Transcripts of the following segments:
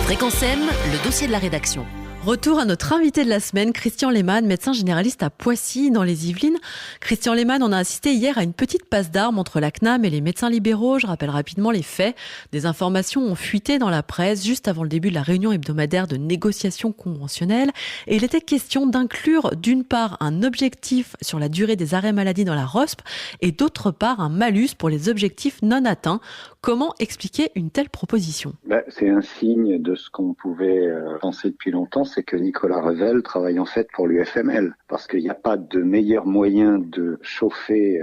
Fréquence M, le dossier de la rédaction. Retour à notre invité de la semaine, Christian Lehmann, médecin généraliste à Poissy, dans les Yvelines. Christian Lehmann, on a assisté hier à une petite passe d'armes entre la CNAM et les médecins libéraux. Je rappelle rapidement les faits. Des informations ont fuité dans la presse juste avant le début de la réunion hebdomadaire de négociation conventionnelle. Et il était question d'inclure d'une part un objectif sur la durée des arrêts maladie dans la ROSP et d'autre part un malus pour les objectifs non atteints. Comment expliquer une telle proposition ? C'est un signe de ce qu'on pouvait penser depuis longtemps, c'est que Nicolas Revel travaille en fait pour l'UFML, parce qu'il n'y a pas de meilleur moyen de chauffer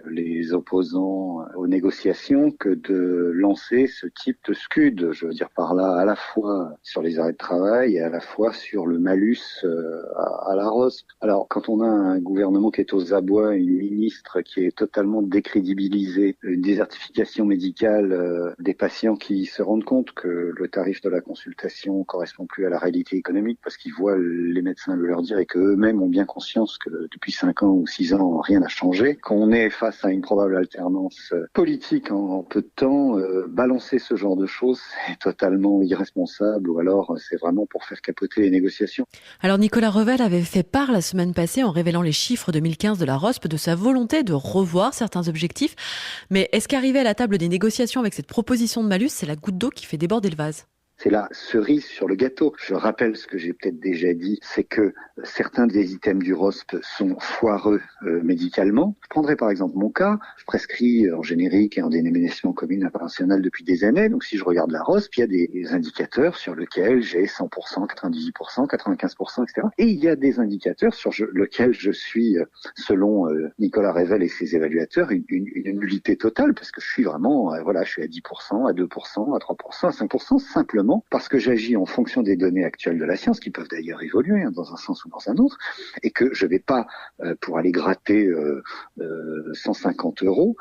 les opposants aux négociations que de lancer ce type de scud. Je veux dire par là à la fois sur les arrêts de travail et à la fois sur le malus à la ROSP. Alors quand on a un gouvernement qui est aux abois, une ministre qui est totalement décrédibilisée, une désertification médicale des patients qui se rendent compte que le tarif de la consultation correspond plus à la réalité économique parce qu'ils voient les médecins le leur dire et qu'eux-mêmes ont bien conscience que depuis 5 ans ou 6 ans, rien n'a changé. Qu'on est face à une probable alternance politique en peu de temps, balancer ce genre de choses, c'est totalement irresponsable ou alors c'est vraiment pour faire capoter les négociations. Alors Nicolas Revel avait fait part la semaine passée en révélant les chiffres 2015 de la ROSP de sa volonté de revoir certains objectifs. Mais est-ce qu'arriver à la table des négociations avec cette proposition de malus, c'est la goutte d'eau qui fait déborder le vase ? C'est la cerise sur le gâteau. Je rappelle ce que j'ai peut-être déjà dit, c'est que certains des items du ROSP sont foireux médicalement. Je prendrai par exemple mon cas. Je prescris en générique et en dénomination commune internationale depuis des années. Donc si je regarde la ROSP, il y a des indicateurs sur lesquels j'ai 100%, 98%, 95%, etc. Et il y a des indicateurs sur lesquels je suis, selon Nicolas Revel et ses évaluateurs, une nullité totale parce que je suis vraiment, je suis à 10%, à 2%, à 3%, à 5%, simplement parce que j'agis en fonction des données actuelles de la science, qui peuvent d'ailleurs évoluer dans un sens ou dans un autre, et que je vais pas, pour aller gratter 150 €,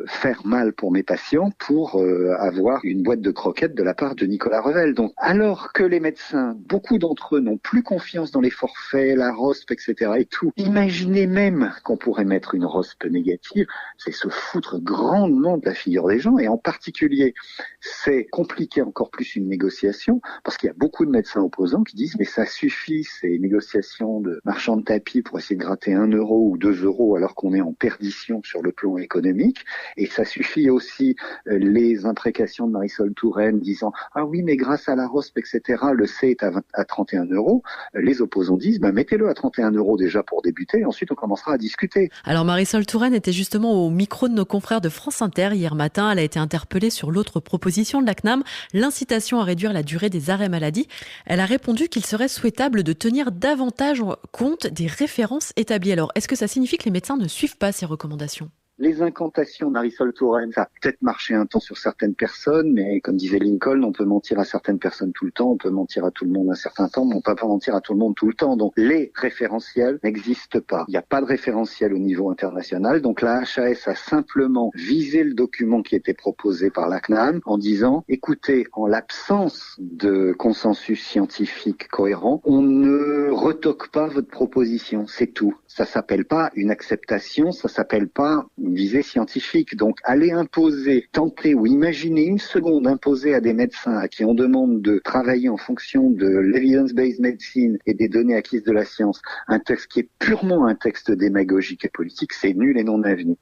faire mal pour mes patients pour avoir une boîte de croquettes de la part de Nicolas Revel. Donc, alors que les médecins, beaucoup d'entre eux n'ont plus confiance dans les forfaits, la ROSP, etc. et tout, imaginez même qu'on pourrait mettre une ROSP négative, c'est se foutre grandement de la figure des gens, et en particulier, c'est compliquer encore plus une négociation, parce qu'il y a beaucoup de médecins opposants qui disent mais ça suffit ces négociations de marchands de tapis pour essayer de gratter 1 € ou 2 € alors qu'on est en perdition sur le plan économique, et ça suffit aussi les imprécations de Marisol Touraine disant ah oui mais grâce à la ROSP etc le C est à 31 €. Les opposants disent mettez-le à 31 € déjà pour débuter et ensuite on commencera à discuter. Alors Marisol Touraine était justement au micro de nos confrères de France Inter hier matin. Elle a été interpellée sur l'autre proposition de la CNAM, l'incitation à réduire la durée des arrêts maladie. Elle a répondu qu'il serait souhaitable de tenir davantage compte des références établies. Alors, est-ce que ça signifie que les médecins ne suivent pas ces recommandations ? Les incantations de Marisol Touraine, ça a peut-être marché un temps sur certaines personnes, mais comme disait Lincoln, on peut mentir à certaines personnes tout le temps, on peut mentir à tout le monde un certain temps, mais on peut pas mentir à tout le monde tout le temps. Donc les référentiels n'existent pas. Il n'y a pas de référentiel au niveau international. Donc la HAS a simplement visé le document qui était proposé par la CNAM en disant, écoutez, en l'absence de consensus scientifique cohérent, on ne retoque pas votre proposition, c'est tout. Ça s'appelle pas une acceptation, ça s'appelle pas une visée scientifique. Donc, aller imposer, tenter ou imaginer une seconde imposer à des médecins à qui on demande de travailler en fonction de l'evidence-based medicine et des données acquises de la science, un texte qui est purement un texte démagogique et politique, c'est nul et non avenu.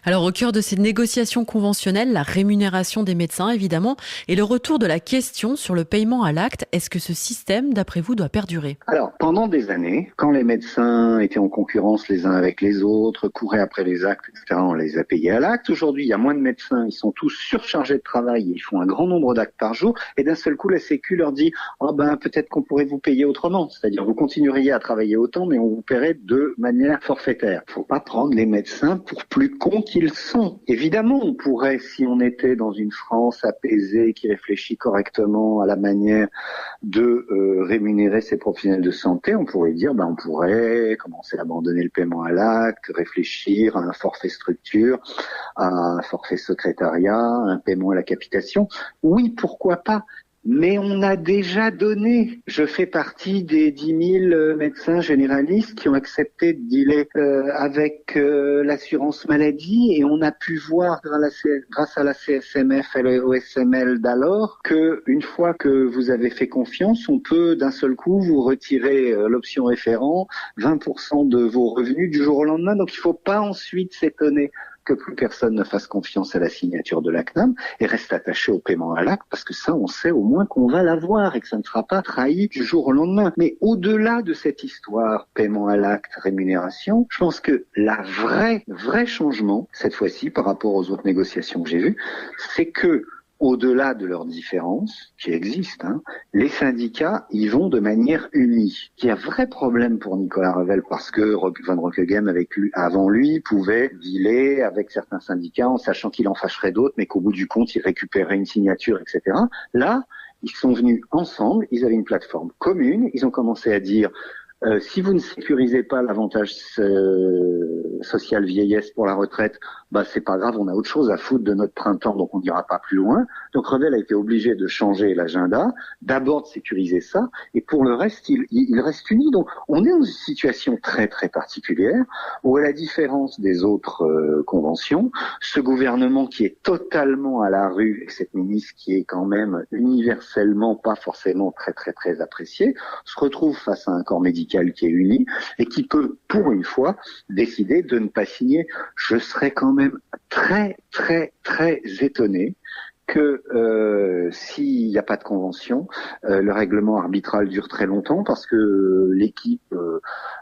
Alors au cœur de ces négociations conventionnelles, la rémunération des médecins évidemment et le retour de la question sur le paiement à l'acte. Est-ce que ce système, d'après vous, doit perdurer ? Alors pendant des années, quand les médecins étaient en concurrence les uns avec les autres, couraient après les actes, etc., on les a payés à l'acte. Aujourd'hui, il y a moins de médecins, ils sont tous surchargés de travail, ils font un grand nombre d'actes par jour et d'un seul coup la Sécu leur dit peut-être qu'on pourrait vous payer autrement, c'est-à-dire vous continueriez à travailler autant mais on vous paierait de manière forfaitaire. Faut pas prendre les médecins pour plus cons qu'ils sont. Évidemment, on pourrait, si on était dans une France apaisée, qui réfléchit correctement à la manière de rémunérer ses professionnels de santé, on pourrait dire, on pourrait commencer à abandonner le paiement à l'acte, réfléchir à un forfait structure, à un forfait secrétariat, un paiement à la capitation. Oui, pourquoi pas ? mais on a déjà donné. Je fais partie des 10 000 médecins généralistes qui ont accepté de dealer avec l'assurance maladie, et on a pu voir grâce à la CSMF et le OSML d'alors que une fois que vous avez fait confiance, on peut d'un seul coup vous retirer l'option référent, 20% de vos revenus du jour au lendemain. Donc il ne faut pas ensuite s'étonner que plus personne ne fasse confiance à la signature de la CNAM et reste attaché au paiement à l'acte, parce que ça, on sait au moins qu'on va l'avoir et que ça ne sera pas trahi du jour au lendemain. Mais au-delà de cette histoire, paiement à l'acte, rémunération, je pense que la vrai changement, cette fois-ci, par rapport aux autres négociations que j'ai vues, c'est que au-delà de leurs différences qui existent, les syndicats y vont de manière unie. Il y a un vrai problème pour Nicolas Revel parce que Van Rockeghem avant lui pouvait dealer avec certains syndicats en sachant qu'il en fâcherait d'autres, mais qu'au bout du compte, il récupérait une signature, etc. Là, ils sont venus ensemble, ils avaient une plateforme commune, ils ont commencé à dire si vous ne sécurisez pas l'avantage social vieillesse pour la retraite, c'est pas grave, on a autre chose à foutre de notre printemps, donc on n'ira pas plus loin. Donc Revel a été obligé de changer l'agenda, d'abord de sécuriser ça, et pour le reste, il reste uni. Donc on est dans une situation très très particulière, où à la différence des autres conventions, ce gouvernement qui est totalement à la rue, et cette ministre qui est quand même universellement pas forcément très très très appréciée, se retrouve face à un corps médical qui est uni et qui peut, pour une fois, décider de ne pas signer. Je serais quand même très, très, très étonné que s'il n'y a pas de convention, le règlement arbitral dure très longtemps, parce que l'équipe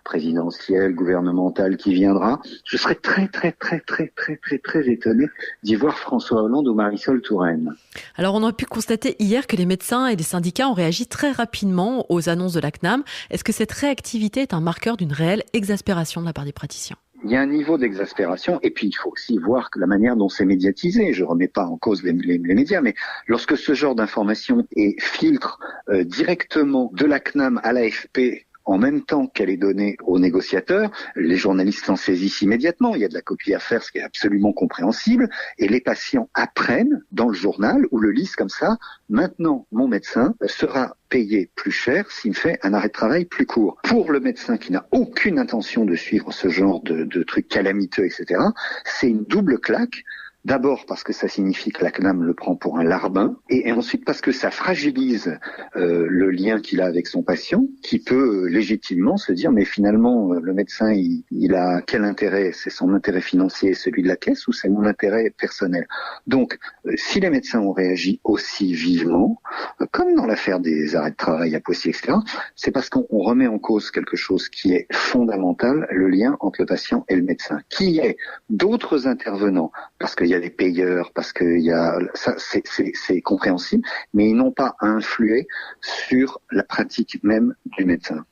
présidentielle, gouvernementale qui viendra, je serais très très très très très très très étonné d'y voir François Hollande ou Marisol Touraine. Alors on a pu constater hier que les médecins et les syndicats ont réagi très rapidement aux annonces de la CNAM. Est-ce que cette réactivité est un marqueur d'une réelle exaspération de la part des praticiens ? Il y a un niveau d'exaspération, et puis il faut aussi voir que la manière dont c'est médiatisé. Je remets pas en cause les médias, mais lorsque ce genre d'information filtre directement de la CNAM à l'AFP en même temps qu'elle est donnée aux négociateurs, les journalistes s'en saisissent immédiatement. Il y a de la copie à faire, ce qui est absolument compréhensible, et les patients apprennent dans le journal ou le lisent comme ça. Maintenant, mon médecin sera payé plus cher s'il fait un arrêt de travail plus court. Pour le médecin qui n'a aucune intention de suivre ce genre de trucs calamiteux, etc., c'est une double claque. D'abord parce que ça signifie que la CNAM le prend pour un larbin, et ensuite parce que ça fragilise le lien qu'il a avec son patient, qui peut légitimement se dire mais finalement le médecin il a quel intérêt? C'est son intérêt financier, celui de la caisse, ou c'est mon intérêt personnel? Donc si les médecins ont réagi aussi vivement, comme dans l'affaire des arrêts de travail à Poissy, etc., c'est parce qu'on remet en cause quelque chose qui est fondamental, le lien entre le patient et le médecin, qui est d'autres intervenants, parce qu'il y a des payeurs, parce qu'il y a ça, c'est compréhensible, mais ils n'ont pas à influer sur la pratique même du médecin.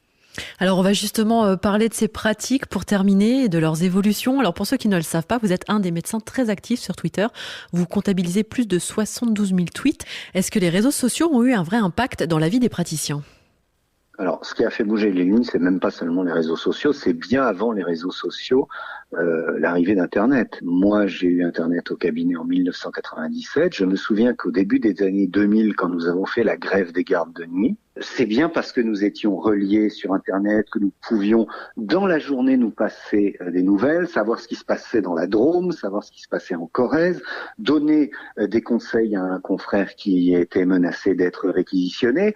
Alors on va justement parler de ces pratiques pour terminer et de leurs évolutions. Alors pour ceux qui ne le savent pas, vous êtes un des médecins très actifs sur Twitter. Vous comptabilisez plus de 72 000 tweets. Est-ce que les réseaux sociaux ont eu un vrai impact dans la vie des praticiens ? Alors, ce qui a fait bouger les lignes, c'est même pas seulement les réseaux sociaux, c'est bien avant les réseaux sociaux, l'arrivée d'Internet. Moi, j'ai eu Internet au cabinet en 1997. Je me souviens qu'au début des années 2000, quand nous avons fait la grève des gardes de nuit, c'est bien parce que nous étions reliés sur Internet que nous pouvions, dans la journée, nous passer des nouvelles, savoir ce qui se passait dans la Drôme, savoir ce qui se passait en Corrèze, donner des conseils à un confrère qui était menacé d'être réquisitionné.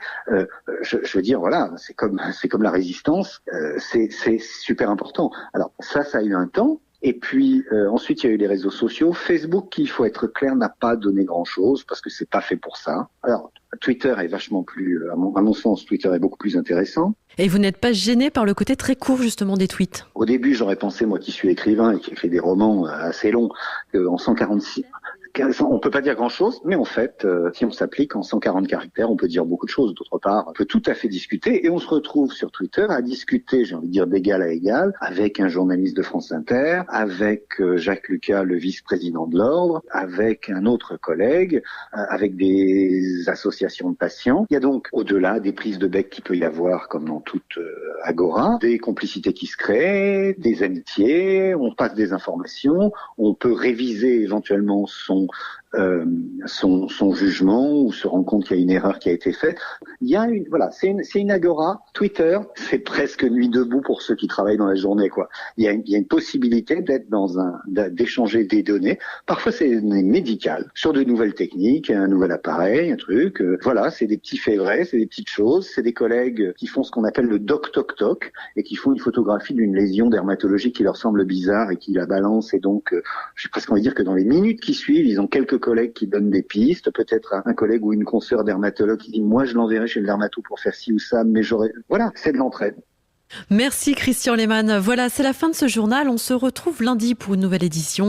Je veux dire, voilà, c'est comme la résistance, c'est super important. Alors ça a eu un temps. Et puis ensuite il y a eu les réseaux sociaux. Facebook, qui, il faut être clair, n'a pas donné grand-chose parce que c'est pas fait pour ça. Alors Twitter est vachement plus, à mon sens, Twitter est beaucoup plus intéressant. Et vous n'êtes pas gêné par le côté très court justement des tweets ? Au début, j'aurais pensé, moi qui suis écrivain et qui écrit des romans assez longs, qu'en 146... on peut pas dire grand-chose, mais en fait, si on s'applique en 140 caractères, on peut dire beaucoup de choses. D'autre part, on peut tout à fait discuter, et on se retrouve sur Twitter à discuter, j'ai envie de dire d'égal à égal, avec un journaliste de France Inter, avec Jacques Lucas, le vice-président de l'Ordre, avec un autre collègue, avec des associations de patients. Il y a donc, au-delà des prises de bec qu'il peut y avoir, comme dans toute agora, des complicités qui se créent, des amitiés, on passe des informations, on peut réviser éventuellement son son jugement ou se rend compte qu'il y a une erreur qui a été faite. Il y a c'est une agora. Twitter, c'est presque nuit debout pour ceux qui travaillent dans la journée, quoi. Il y a une possibilité d'être d'échanger des données. Parfois, c'est médical, sur de nouvelles techniques, un nouvel appareil, un truc. C'est des petits faits vrais, c'est des petites choses. C'est des collègues qui font ce qu'on appelle le doc-toc-toc et qui font une photographie d'une lésion dermatologique qui leur semble bizarre et qui la balance. Et donc, j'ai presque envie de dire que dans les minutes qui suivent, ils ont quelques collègues qui donnent des pistes, peut-être un collègue ou une consoeur dermatologue qui dit « moi je l'enverrai chez le dermato pour faire ci ou ça, mais j'aurais… » Voilà, c'est de l'entraide. Merci Christian Lehmann. Voilà, c'est la fin de ce journal. On se retrouve lundi pour une nouvelle édition.